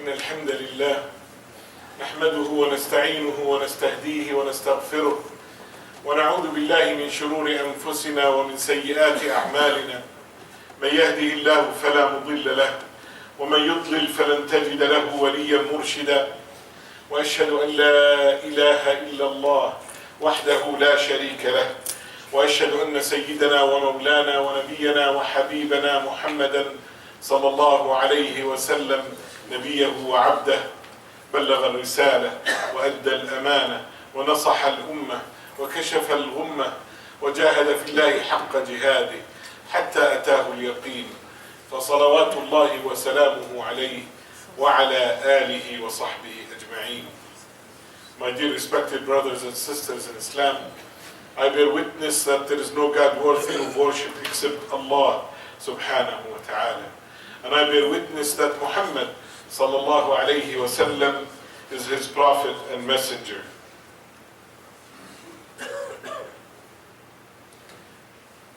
إن الحمد لله نحمده ونستعينه ونستهديه ونستغفره ونعوذ بالله من شرور أنفسنا ومن سيئات أعمالنا من يهده الله فلا مضل له ومن يضلل فلن تجد له وليا مرشدا وأشهد أن لا إله إلا الله وحده لا شريك له وأشهد أن سيدنا ومولانا ونبينا وحبيبنا محمدا صلى الله عليه وسلم نبيه وعبده بلغ الرسالة وأدى الأمانة ونصح الأمة وكشف الغمة وجاهد في الله حق جهاده حتى أتاه اليقين فصلوات الله وسلامه عليه وعلى آله وصحبه أجمعين. My dear respected brothers and sisters in Islam, I bear witness that there is no God worthy of worship except Allah subhanahu wa ta'ala. And I bear witness that Muhammad sallallahu alayhi wa sallam is his prophet and messenger.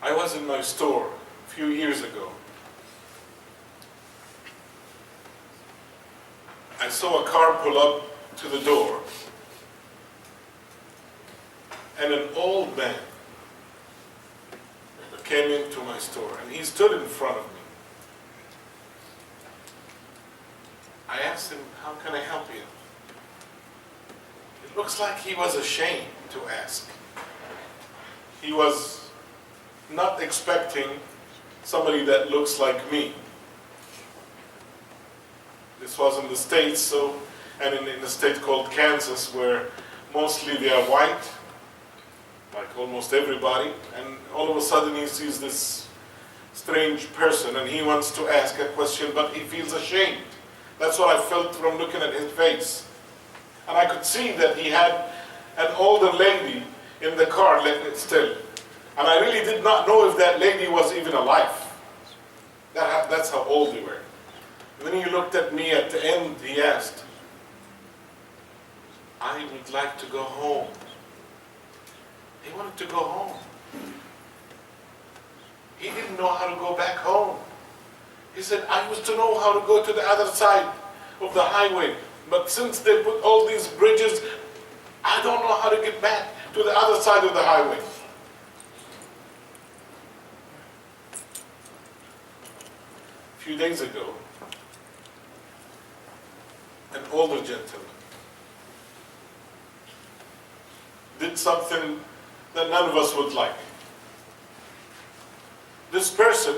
I was in my store a few years ago. I saw a car pull up to the door and an old man came into my store and he stood in front of me. I asked him, how can I help you? It looks like he was ashamed to ask. He was not expecting somebody that looks like me. This was in the States, and in a state called Kansas, where mostly they are white, like almost everybody, and all of a sudden he sees this strange person and he wants to ask a question, but he feels ashamed. That's what I felt from looking at his face. And I could see that he had an older lady in the car still. And I really did not know if that lady was even alive. That's how old they were. And then he looked at me at the end, he asked, I would like to go home. He wanted to go home. He didn't know how to go back home. He said, I used to know how to go to the other side of the highway, but since they put all these bridges, I don't know how to get back to the other side of the highway. A few days ago, an older gentleman did something that none of us would like. This person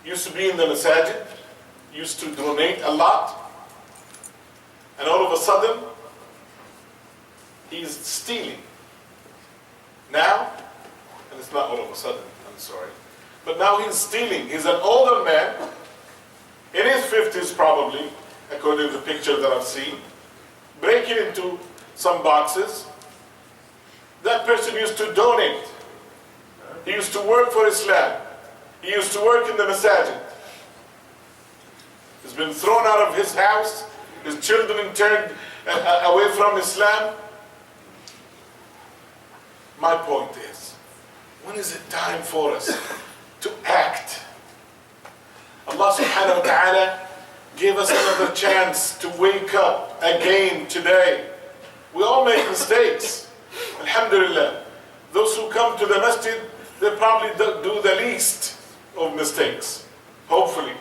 used to be in the masajid, used to donate a lot, and all of a sudden, he's stealing. Now, and it's not all of a sudden, I'm sorry, but now he's stealing. He's an older man, in his 50s probably, according to the picture that I've seen, breaking into some boxes. That person used to donate. He used to work for Islam. He used to work in the masajid. He's been thrown out of his house. His children turned away from Islam. My point is, when is it time for us to act? Allah subhanahu wa ta'ala gave us another chance to wake up again today. We all make mistakes. Alhamdulillah. Those who come to the masjid, they probably do the least of mistakes, hopefully.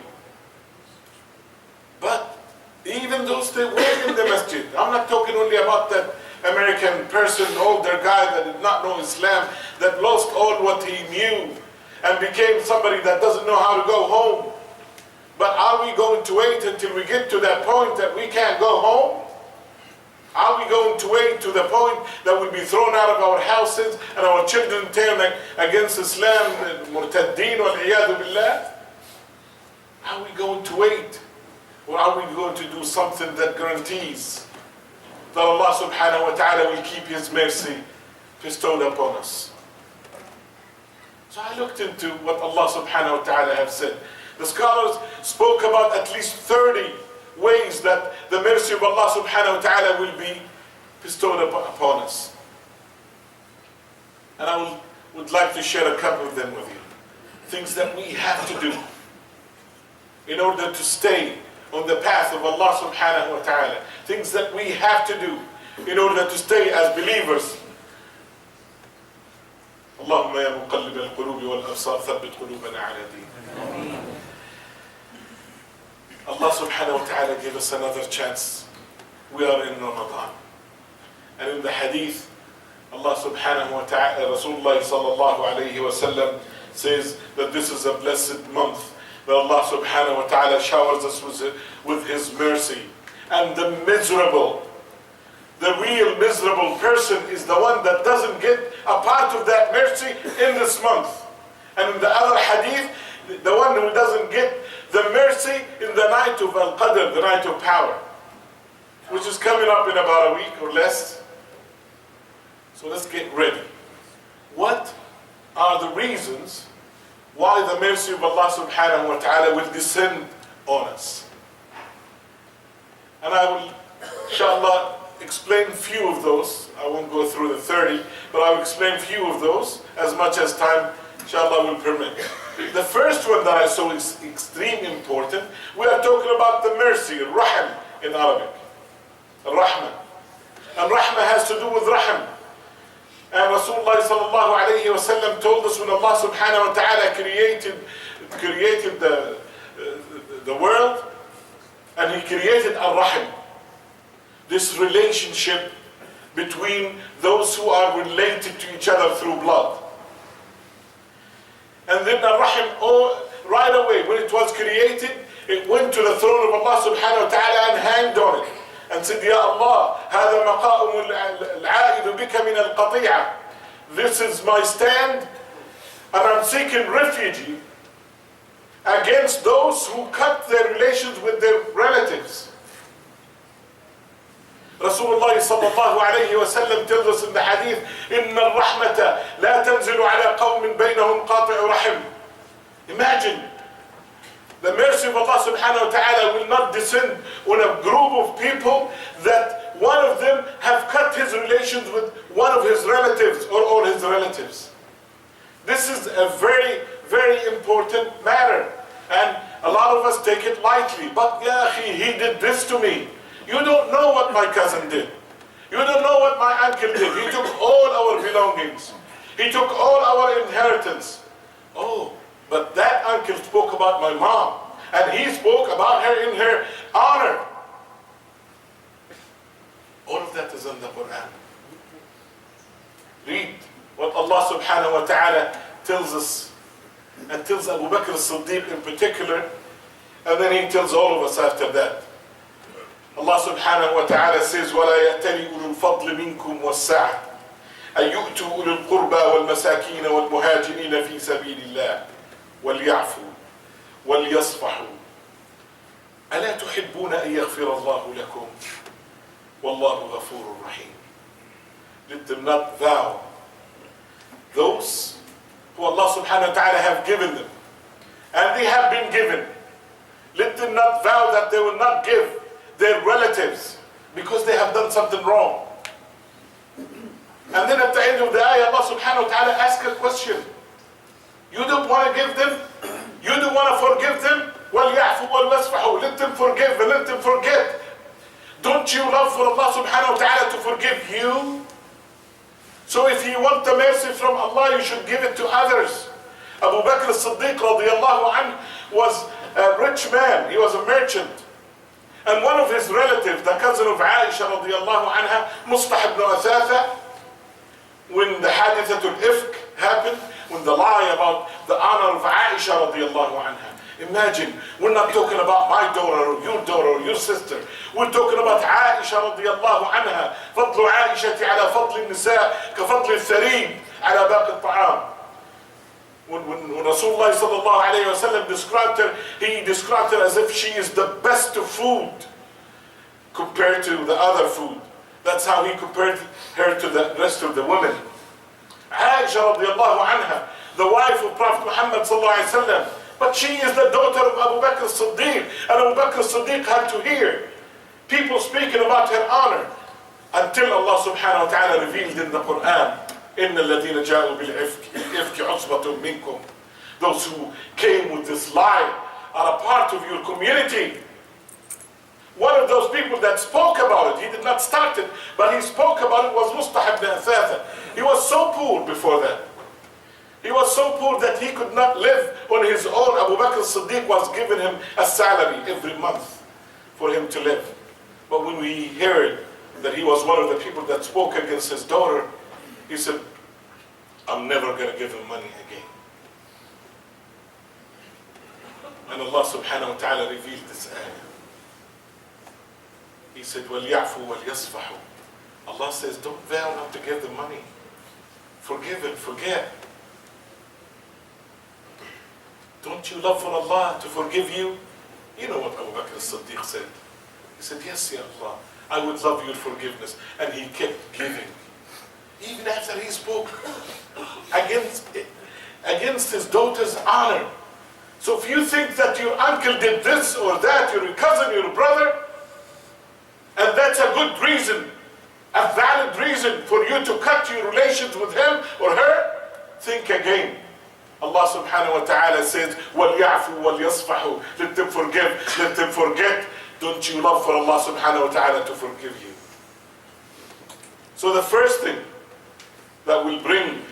But even those that work in the masjid, I'm not talking only about that American person, older guy that did not know Islam, that lost all what he knew and became somebody that doesn't know how to go home. But are we going to wait until we get to that point that we can't go home? Are we going to wait to the point that we'll be thrown out of our houses and our children turn against Islam, murtaddeen wal-iyadu billah? Are we going to wait? Or are we going to do something that guarantees that Allah subhanahu wa ta'ala will keep His mercy bestowed upon us? So I looked into what Allah subhanahu wa ta'ala have said. The scholars spoke about at least 30 ways that the mercy of Allah subhanahu wa ta'ala will be bestowed upon us. And I would like to share a couple of them with you. Things that we have to do in order to stay on the path of Allah subhanahu wa ta'ala. Things that we have to do in order to stay as believers. اللهم يا مقلب القلوب والأبصار ثبت قلوبنا على دينك. Allah subhanahu wa ta'ala gave us another chance. We are in Ramadan. And in the hadith, Allah subhanahu wa ta'ala, Rasulullah sallallahu alayhi wa sallam says that this is a blessed month, that Allah subhanahu wa ta'ala showers us with His mercy. And the real miserable person is the one that doesn't get a part of that mercy in this month. And in the other hadith, the one who doesn't get the mercy in the night of Al-Qadr, the night of power, which is coming up in about a week or less. So let's get ready. What are the reasons why the mercy of Allah subhanahu wa ta'ala will descend on us? And I will, inshallah, explain a few of those. I won't go through the 30, but I will explain a few of those as much as time, inshallah, will permit. The first one that I saw is extremely important. We are talking about the mercy, Rahm in Arabic. Rahmah. And Rahmah has to do with Rahm. And Rasulullah sallallahu alayhi wa sallam told us when Allah subhanahu wa ta'ala created the world, and He created Ar-Rahm, this relationship between those who are related to each other through blood. And then Ar-Rahm, right away, when it was created, it went to the throne of Allah subhanahu wa ta'ala and hanged on it. And said, Ya Allah, هذا مقام العائد بك من القطيعة. This is my stand, and I'm seeking refuge against those who cut their relations with their relatives. Rasulullah sallallahu alayhi wa sallam tells us in the hadith, إن الرحمة لا تنزل على قوم بينهم قاطع رحم. Imagine, the mercy of Allah subhanahu wa ta'ala will not descend on a group of people that one of them have cut his relations with one of his relatives or all his relatives. This is a very, very important matter. And a lot of us take it lightly. But ya akhi, he did this to me. You don't know what my cousin did. You don't know what my uncle did. He took all our belongings. He took all our inheritance. Oh, but that uncle spoke about my mom, and he spoke about her in her honor. All of that is in the Quran. Read what Allah subhanahu wa ta'ala tells us, and tells Abu Bakr as-Siddiq in particular, and then He tells all of us after that. Allah subhanahu wa ta'ala says, وَلَا يَأْتَلِ أُولُو الْفَضْلِ مِنْكُمْ وَالسَّعَةِ أَن يُؤْتُوا أُولِي الْقُرْبَى وَالْمَسَاكِينَ وَالْمُهَاجِرِينَ فِي سَبِيلِ اللَّهِ وَلْيَعْفُوا وَلْيَصْفَحُوا أَلَا تُحِبُّونَ أَن يَغْفِرَ اللَّهُ لَكُمْ وَاللَّهُ غَفُورٌ رَحِيمٌ. Let them not vow those who Allah subhanahu wa ta'ala have given them, and they have been given. Let them not vow that they will not give their relatives because they have done something wrong. And then at the end of the ayah, Allah subhanahu wa ta'ala asks a question. You don't want to give them? You don't want to forgive them? وَلْيَعْفُوا وَلْيَصْفَحُوا. Let them forgive and let them forget. Don't you love for Allah subhanahu wa ta'ala to forgive you? So if you want the mercy from Allah, you should give it to others. Abu Bakr as-Siddiq radiyallahu anhu was a rich man. He was a merchant. And one of his relatives, the cousin of Aisha radiyallahu anha, Mustah ibn Athatha, when the hadithatul ifk happened, when the lie about the honor of Aisha radiyallahu anha. Imagine, we're not talking about my daughter or your sister. We're talking about Aisha radiyallahu anha. فضل عائشة على فضل النساء كفضل الثريد على باقي الطعام. When Rasulullah sallallahu alayhi wa sallam described her, he described her as if she is the best of food compared to the other food. That's how he compared her to the rest of the women. Aisha radiallahu anha, the wife of Prophet Muhammad sallallahu alayhi wa sallam, but she is the daughter of Abu Bakr as-Siddiq, and Abu Bakr as-Siddiq had to hear people speaking about her honor until Allah subhanahu wa ta'ala revealed in the Quran, إِنَّ الَّذِينَ جَاءُوا بِالْإِفْكِ عُصْبَةٌ مِّنْكُمْ. Those who came with this lie are a part of your community. One of those people that spoke about it, he did not start it, but he spoke about it, was Mustah ibn Athatha. He was so poor before that. He was so poor that he could not live on his own. Abu Bakr as-Siddiq was giving him a salary every month for him to live. But when we heard that he was one of the people that spoke against his daughter, he said, I'm never going to give him money again. And Allah subhanahu wa ta'ala revealed this ayah. He said, وَلْيَعْفُوا وَلْيَصْفَحُوا. Allah says, don't vow not to give them money. Forgive and forget. Don't you love for Allah to forgive you? You know what Abu Bakr as-Siddiq said. He said, yes, Ya Allah, I would love your forgiveness. And he kept giving. Even after he spoke against his daughter's honor. So if you think that your uncle did this or that, your cousin, your brother, and that's a good reason, a valid reason for you to cut your relations with him or her, think again. Allah subhanahu wa ta'ala says, وَلْيَعْفُوا وَلْيَصْفَحُوا. Let them forgive, let them forget. Don't you love for Allah subhanahu wa ta'ala to forgive you? So the first thing that will bring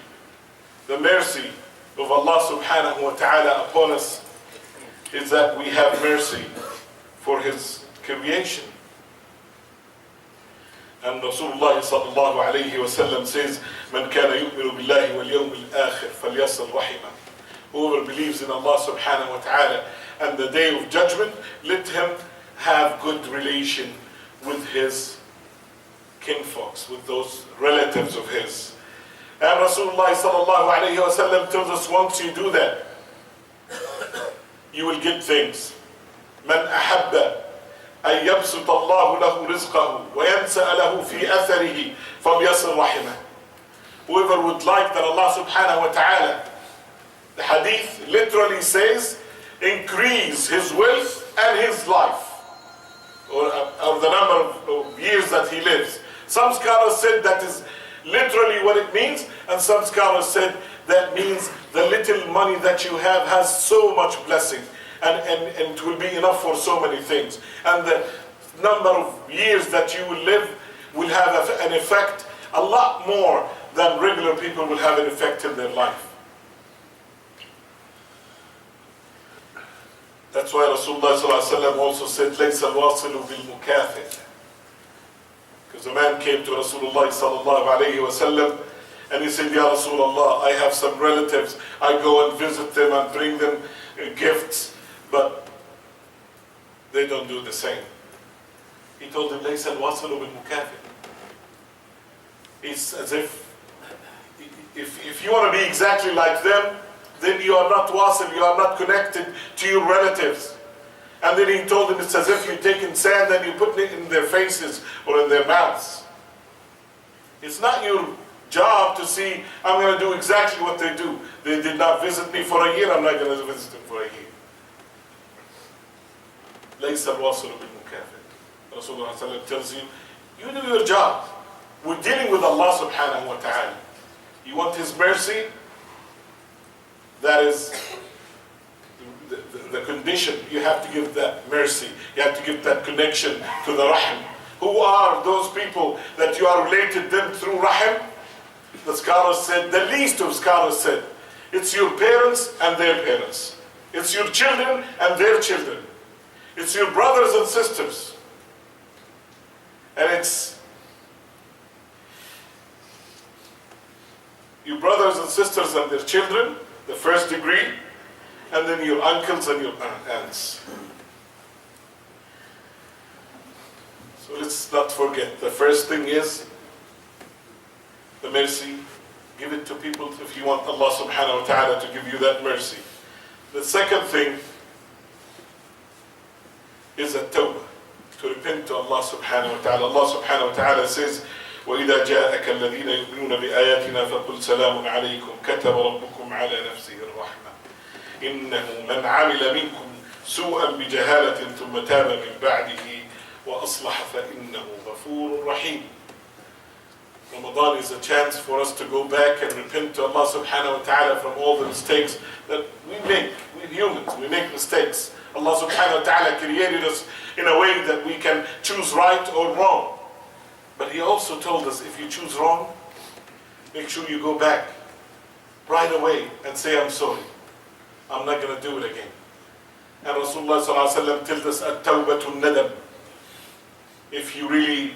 the mercy of Allah subhanahu wa ta'ala upon us is that we have mercy for His creation. And Rasulullah sallallahu alayhi wa sallam says, مَنْ كَانَ يُؤْمِنُ بِاللَّهِ وَالْيَوْمِ الْآخِرِ فَلْيَصِلْ رَحِمًا. Whoever believes in Allah subhanahu wa ta'ala and the day of judgment, let him have good relation with his kinfolks, with those relatives of his. And Rasulullah sallallahu alayhi wa sallam tells us, once you do that, you will get things. مَنْ أَحَبَّ أن يبسط الله له رزقه وينسأ له في أثره فليصل رحمه. Whoever would like that Allah subhanahu wa ta'ala, the hadith literally says, increase his wealth and his life, or the number of years that he lives. Some scholars said that is literally what it means, and some scholars said that means the little money that you have has so much blessing. And it will be enough for so many things. And the number of years that you will live will have an effect a lot more than regular people will have an effect in their life. That's why Rasulullah ﷺ also said, لَيْسَ الْوَاصِلُ بِالْمُكَافِئِ. Because a man came to Rasulullah ﷺ and he said, Ya Rasulullah, I have some relatives. I go and visit them and bring them gifts. But they don't do the same. He told him, لَيْسَ الْوَاصِلُ بِالْمُكَافِئِ. It's as if you want to be exactly like them, then you are not wasil, you are not connected to your relatives. And then he told him, it's as if you're taking sand and you put it in their faces or in their mouths. It's not your job to see, I'm going to do exactly what they do. They did not visit me for a year, I'm not going to visit them for a year. لَيْسَ الْوَاصِلُ بِالْمُكَافِئِ. Rasulullah ﷺ tells you, you do your job. We're dealing with Allah subhanahu wa ta'ala. You want His mercy? That is the condition. You have to give that mercy. You have to give that connection to the rahim. Who are those people that you are related them through rahim? The scholars said, the least of scholars said, it's your parents and their parents. It's your children and their children. It's your brothers and sisters. And it's your brothers and sisters and their children, the first degree, and then your uncles and your aunts. So let's not forget, the first thing is the mercy. Give it to people if you want Allah subhanahu wa ta'ala to give you that mercy. The second thing is a tawbah, to repent to Allah subhanahu wa ta'ala. Allah subhanahu wa ta'ala says, وَإِذَا جَاءَكَ الَّذِينَ يُؤْمِنُونَ بِآيَاتِنَا فَقُلْ سَلَامٌ عَلَيْكُمْ كَتَبَ رَبُّكُمْ عَلَى نَفْسِهِ الرَّحْمَةِ إِنَّهُ مَنْ عَمِلَ مِنْكُمْ سُوءًا بِجَهَالَةٍ ثُمَّ تَابَ مِنْ بَعْدِهِ وَأَصْلَحَ فَإِنَّهُ غَفُورٌ رَحِيمٌ. Ramadan is a chance for us to go back and repent to Allah subhanahu wa ta'ala from all the mistakes that we make. We're humans, we make mistakes. Allah subhanahu wa ta'ala created us in a way that we can choose right or wrong. But he also told us, if you choose wrong, make sure you go back right away and say, I'm sorry. I'm not going to do it again. And Rasulullah SAW tells us, at-tawbatun nadam. If you really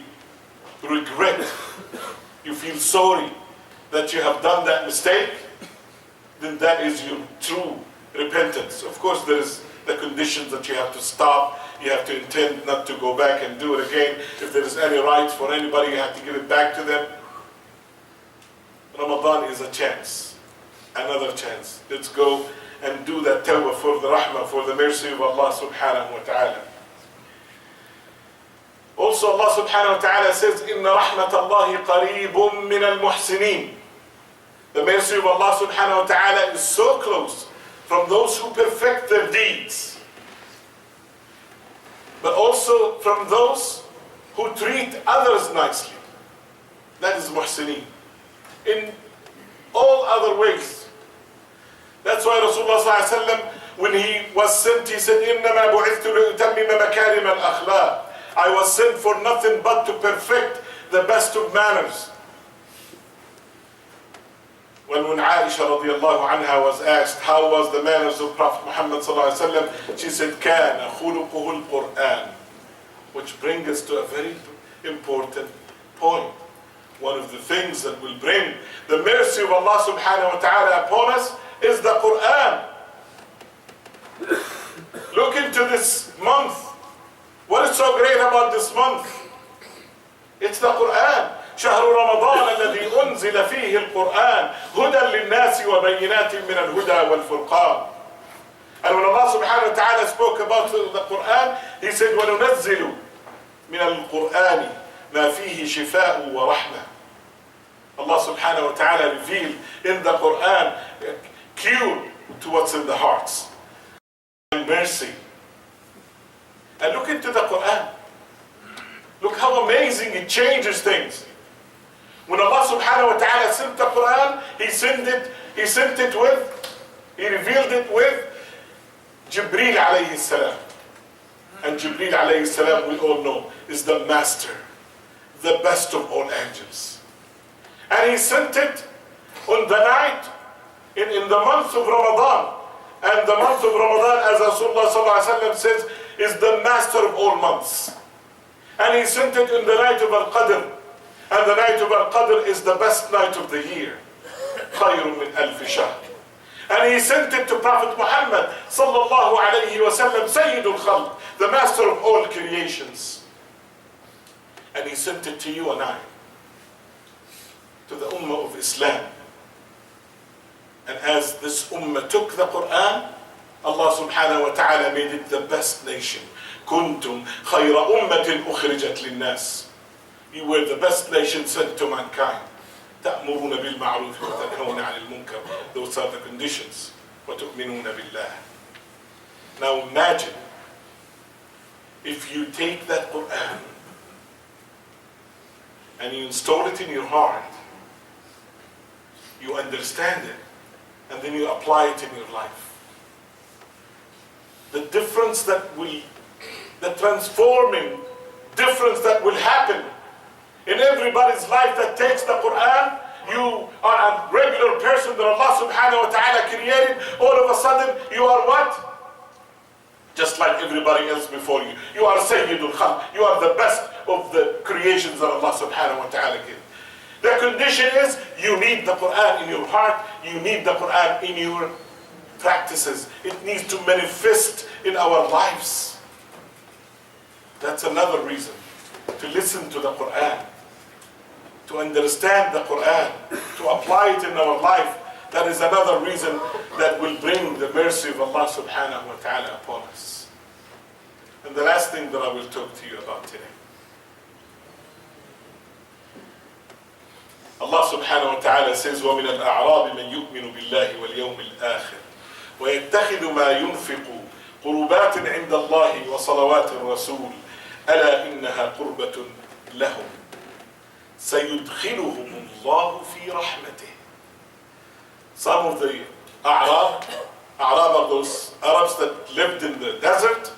regret, you feel sorry that you have done that mistake, then that is your true repentance. Of course, there is the conditions that you have to stop. You have to intend not to go back and do it again. If there is any rights for anybody, you have to give it back to them. Ramadan is a chance, another chance. Let's go and do that tawbah for the rahmah, for the mercy of Allah subhanahu wa ta'ala. Also Allah subhanahu wa ta'ala says, إِنَّ رَحْمَةَ اللَّهِ قَرِيبٌ مِّنَ الْمُحْسِنِينَ. The mercy of Allah subhanahu wa ta'ala is so close from those who perfect their deeds, but also from those who treat others nicely. That is muhsineen. In all other ways. That's why Rasulullah ﷺ, when he was sent, he said, إِنَّمَا بُعِثْتُ لِأُتَمِّمَ مَكَارِمَ الْأَخْلَاقِ. I was sent for nothing but to perfect the best of manners. When Aisha radiallahu anha was asked, how was the manners of Prophet Muhammad sallallahu alaihi wasallam, she said, كَانَ خُلُقُهُ الْقُرْآنِ. Which brings us to a very important point. One of the things that will bring the mercy of Allah subhanahu wa ta'ala upon us is the Quran. Look into this month. What is so great about this month? It's the Quran. شهر رمضان الذي أنزل فيه القرآن هدى للناس وبينات من الهدى والفرقان. And when Allah subhanahu wa ta'ala spoke about the Quran, He said, وَنُنَزِّلُ مِنَ الْقُرْآنِ مَا فِيهِ شِفَاءٌ وَرَحْمَةٌ. Allah subhanahu wa ta'ala revealed in the Quran a cure to what's in the hearts. And mercy. And look into the Quran. Look how amazing it changes things. When Allah subhanahu wa ta'ala sent the Quran, He revealed it with Jibreel alayhi salam. And Jibreel alayhi salam, we all know, is the master, the best of all angels. And He sent it on the night, in the month of Ramadan. And the month of Ramadan, as Rasulullah sallallahu alayhi wa sallam says, is the master of all months. And He sent it in the night of Al-Qadr. And the night of Al-Qadr is the best night of the year. خَيْرٌ مِّنْ أَلْفِ شَهْرٍ. And He sent it to Prophet Muhammad sallallahu alayhi wa sallam, Sayyidul Khalq, the master of all creations. And He sent it to you and I, to the Ummah of Islam. And as this Ummah took the Quran, Allah subhanahu wa ta'ala made it the best nation. كنتم خير أمة أخرجت للناس. You were the best nation sent to mankind. تأمرون بالمعروف وتنهون عن المنكر. Those are the conditions. وتؤمنون بالله. Now imagine if you take that Quran and you install it in your heart, you understand it, and then you apply it in your life. The difference the transforming difference that will happen in everybody's life that takes the Quran. You are a regular person that Allah subhanahu wa ta'ala created. All of a sudden, you are what? Just like everybody else before you. You are Sayyidul Khalq. You are the best of the creations that Allah subhanahu wa ta'ala gave. The condition is you need the Quran in your heart. You need the Quran in your practices. It needs to manifest in our lives. That's another reason to listen to the Quran, to understand the Quran, to apply it in our life. That is another reason that will bring the mercy of Allah subhanahu wa ta'ala upon us. And the last thing that I will talk to you about today. Allah subhanahu wa ta'ala says, وَمِنَ الْأَعْرَابِ مَنْ يُؤْمِنُ بِاللَّهِ وَالْيَوْمِ الْآخِرِ وَيَتَّخِذُ مَا يُنْفِقُ قُرُبَاتٍ عِنْدَ اللَّهِ وَصَلَوَاتِ الرَّسُولِ أَلَا إِنَّهَا قُرْبَةٌ لَهُمْ سَيُدْخِلُهُمُ اللَّهُ فِي رَحْمَتِهِ. Some of the Arab are those Arabs that lived in the desert.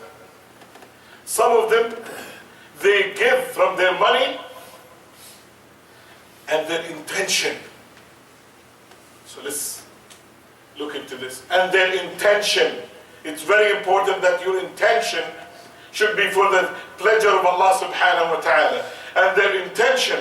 Some Some of them, they give from their money and their intention. So let's look into this. And their intention. It's very important that your intention should be for the pleasure of Allah subhanahu wa ta'ala. And their intention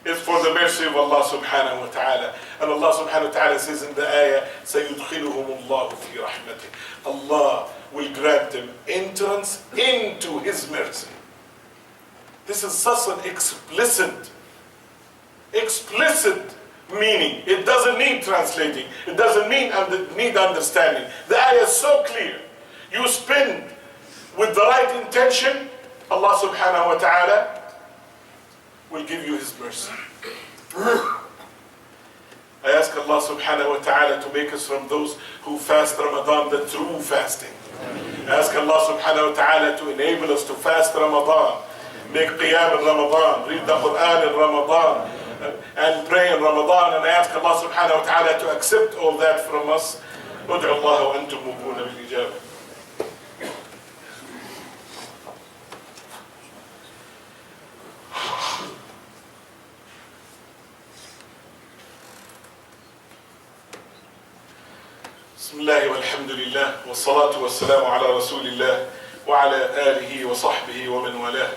is for the mercy of Allah subhanahu wa ta'ala. And Allah subhanahu wa ta'ala says in the ayah, سَيُدْخِلُهُمُ اللَّهُ فِي رَحْمَتِهِ. Allah will grant them entrance into His mercy. This is such an explicit meaning. It doesn't need translating. It doesn't need understanding. The ayah is so clear. You spend with the right intention, Allah subhanahu wa ta'ala will give you His mercy. I ask Allah subhanahu wa ta'ala to make us from those who fast Ramadan, the true fasting. I ask Allah subhanahu wa ta'ala to enable us to fast Ramadan, make qiyam in Ramadan, read the Quran in Ramadan, and pray in Ramadan. And I ask Allah subhanahu wa ta'ala to accept all that from us. ادعوا الله وأنتم موقنون بالإجابة. بسم الله والحمد لله والصلاة والسلام على رسول الله وعلى آله وصحبه ومن والاه.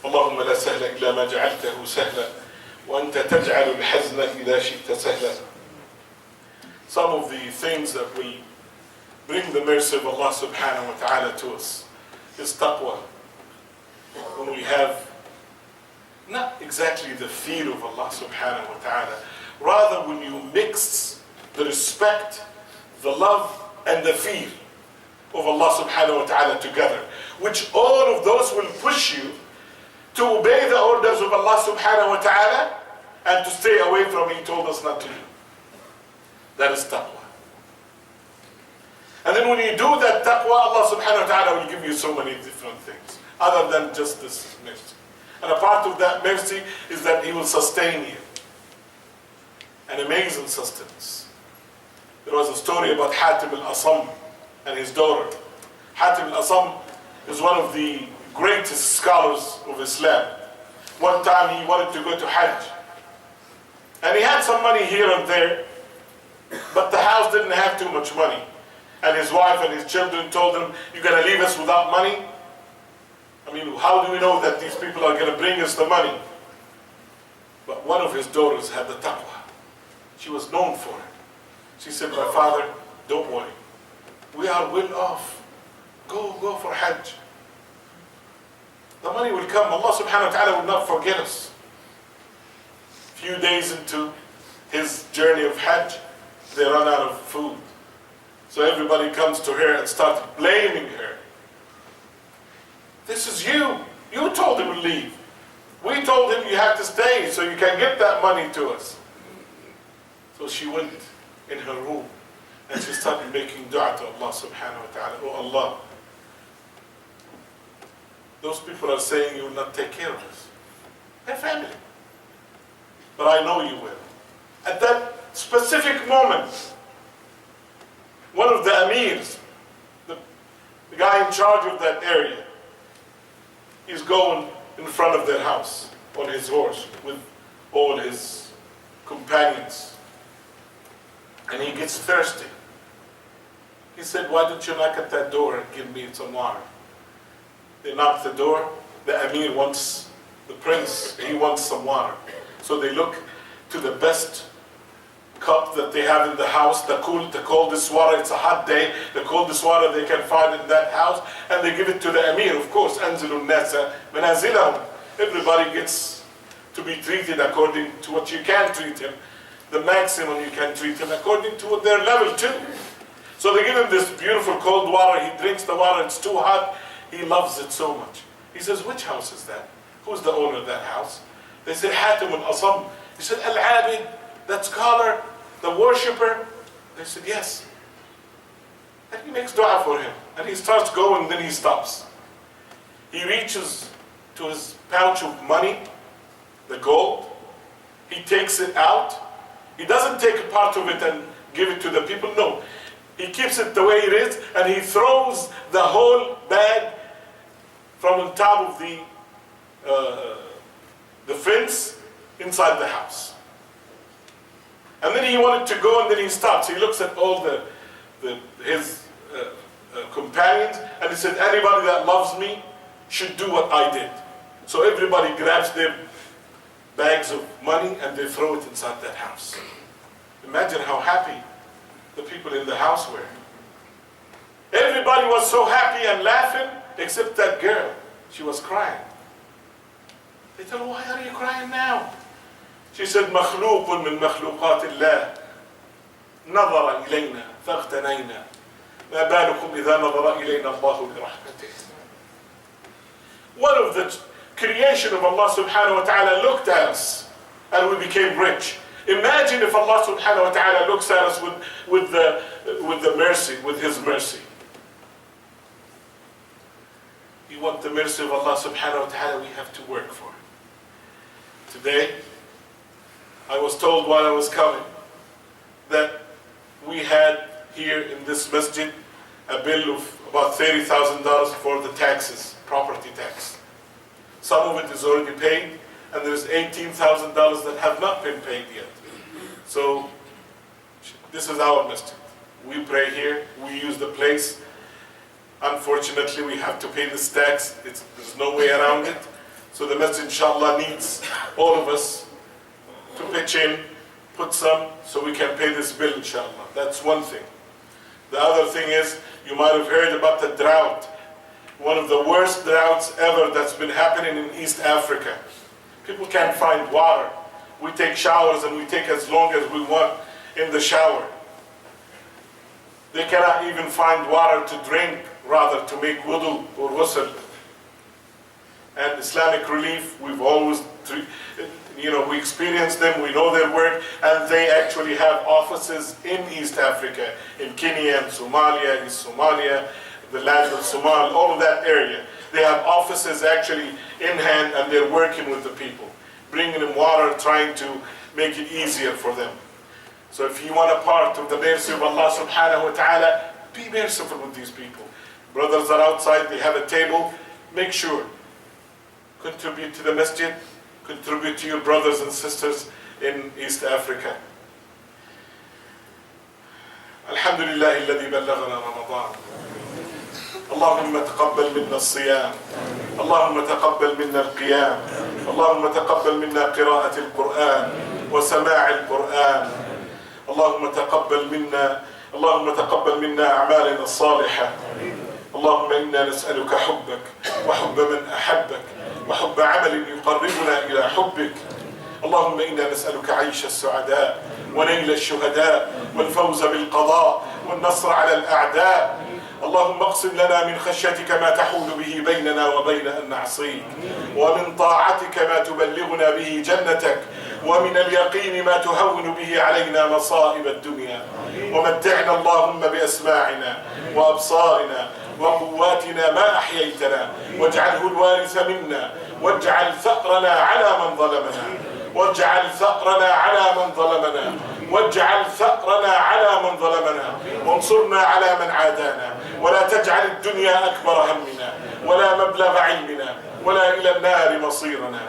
اللهم لا سهل إلا ما جعلته سهلا وأنت تجعل الحزن إذا شئت سهلا. Some of the things that will bring the mercy of Allah subhanahu wa ta'ala to us is taqwa. When we have not exactly the fear of Allah subhanahu wa ta'ala, rather when you mix the respect, the love and the fear of Allah subhanahu wa ta'ala together, which all of those will push you to obey the orders of Allah subhanahu wa ta'ala and to stay away from what He told us not to do. That is taqwa. And then when you do that taqwa, Allah subhanahu wa ta'ala will give you so many different things other than just this mercy. And a part of that mercy is that He will sustain you. An amazing sustenance. There was a story about Hatim al-Asam and his daughter. Hatim al-Asam is one of the greatest scholars of Islam. One time he wanted to go to Hajj. And he had some money here and there, but the house didn't have too much money. And his wife and his children told him, "You're going to leave us without money? I mean, how do we know that these people are going to bring us the money?" But one of his daughters had the taqwa. She was known for it. She said, "My father, don't worry. We are well off. Go for Hajj. The money will come. Allah subhanahu wa ta'ala will not forget us." A few days into his journey of Hajj, they run out of food. So everybody comes to her and starts blaming her. "This is you. You told him to leave. We told him you had to stay so you can get that money to us." So she went in her room and she started making dua to Allah subhanahu wa ta'ala. "Oh Allah, those people are saying you will not take care of us. They're family. But I know you will." At that specific moment, one of the amirs, the guy in charge of that area, is going in front of their house on his horse with all his companions. And he gets thirsty. He said, "Why don't you knock at that door and give me some water?" They knock the door. The Amir wants, the prince, he wants some water. So they look to the best cup that they have in the house, the coldest water. It's a hot day, the coldest water they can find in that house, and they give it to the Amir. Of course, أَنزِلُ النَّاسَ مَنَازِلَهُم. Everybody gets to be treated according to what you can treat him. The maximum you can treat him according to their level too. So they give him this beautiful cold water. He drinks the water. It's too hot. He loves it so much. He says, "Which house is that? Who's the owner of that house?" They said, "Hatim al-Asam." He said, "Al-Abid, that scholar, the worshipper?" They said, "Yes." And he makes dua for him. And he starts going, then he stops. He reaches to his pouch of money, the gold. He takes it out. He doesn't take a part of it and give it to the people. No. He keeps it the way it is, and he throws the whole bag from on top of the fence inside the house. And then he wanted to go, and then he stops. He looks at all his companions, and he said, anybody that loves me should do what I did. So everybody grabs their bags of money and they throw it inside that house. Imagine how happy the people in the house were. Everybody was so happy and laughing except that girl. She was crying. They told her, why are you crying now? She said, مخلوق من مخلوقات الله نظر إلينا فاغتنينا ما بالكم إذا نظر إلينا الله برحمته. One of the creation of Allah subhanahu wa ta'ala looked at us and we became rich. Imagine if Allah subhanahu wa ta'ala looks at us with the mercy, with His mercy. You want the mercy of Allah subhanahu wa ta'ala, we have to work for it. Today, I was told while I was coming that we had here in this masjid a bill of about $30,000 for the taxes, property tax. Some of it is already paid, and there's $18,000 that have not been paid yet. So this is our masjid. We pray here, we use the place. Unfortunately, we have to pay this tax. There's no way around it. So the masjid, inshallah, needs all of us to pitch in, put some, so we can pay this bill, inshallah. That's one thing. The other thing is, you might have heard about the drought. One of the worst droughts ever that's been happening in East Africa. People can't find water. We take showers and we take as long as we want in the shower. They cannot even find water to drink, rather to make wudu or ghusl. And Islamic Relief, we've always, we experience them, we know their work, and they actually have offices in East Africa, in Kenya and Somalia, East Somalia, the land of Somal, all of that area. They have offices actually in hand, and they're working with the people, bringing them water, trying to make it easier for them. So if you want a part of the mercy of Allah subhanahu wa ta'ala, be merciful with these people. Brothers are outside, they have a table, make sure. Contribute to the masjid, contribute to your brothers and sisters in East Africa. Alhamdulillah alladhi ballaghana Ramadan. اللهم تقبل منا الصيام اللهم تقبل منا القيام اللهم تقبل منا قراءة القرآن وسماع القرآن اللهم تقبل منا أعمالنا الصالحة اللهم إنا نسألك حبك وحب من أحبك وحب عمل يقربنا إلى حبك اللهم إنا نسألك عيش السعداء ونيل الشهداء والفوز بالقضاء والنصر على الأعداء اللهم اقسم لنا من خشيتك ما تحول به بيننا وبين أن نعصيك ومن طاعتك ما تبلغنا به جنتك ومن اليقين ما تهون به علينا مصائب الدنيا ومتعنا اللهم بأسماعنا وأبصارنا وقواتنا ما أحييتنا واجعله الوارث منا واجعل ثأرنا على من ظلمنا واجعل ثأرنا على من ظلمنا واجعل ثأرنا على من ظلمنا وانصرنا على من عادانا ولا تجعل الدنيا أكبر همنا ولا مبلغ علمنا ولا إلى النار مصيرنا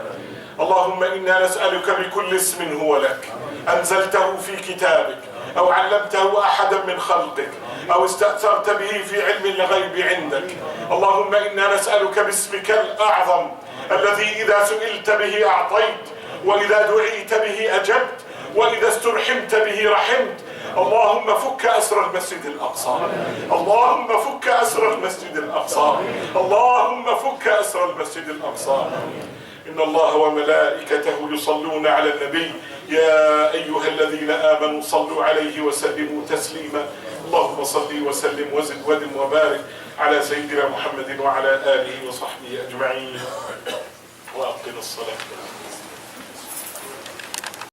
اللهم إنا نسألك بكل اسم هو لك أنزلته في كتابك أو علمته أحدا من خلقك أو استأثرت به في علم الغيب عندك اللهم إنا نسألك باسمك الأعظم الذي إذا سئلت به أعطيت وإذا دعيت به أجبت وإذا استرحمت به رحمت اللهم فك أسر المسجد الأقصى اللهم فك أسر المسجد الأقصى اللهم فك أسر المسجد الأقصى إن الله وملائكته يصلون على النبي يا أيها الذين آمنوا صلوا عليه وسلموا تسليما اللهم صل وسلم وزد ودم وبارك على سيدنا محمد وعلى آله وصحبه أجمعين وأقم الصلاة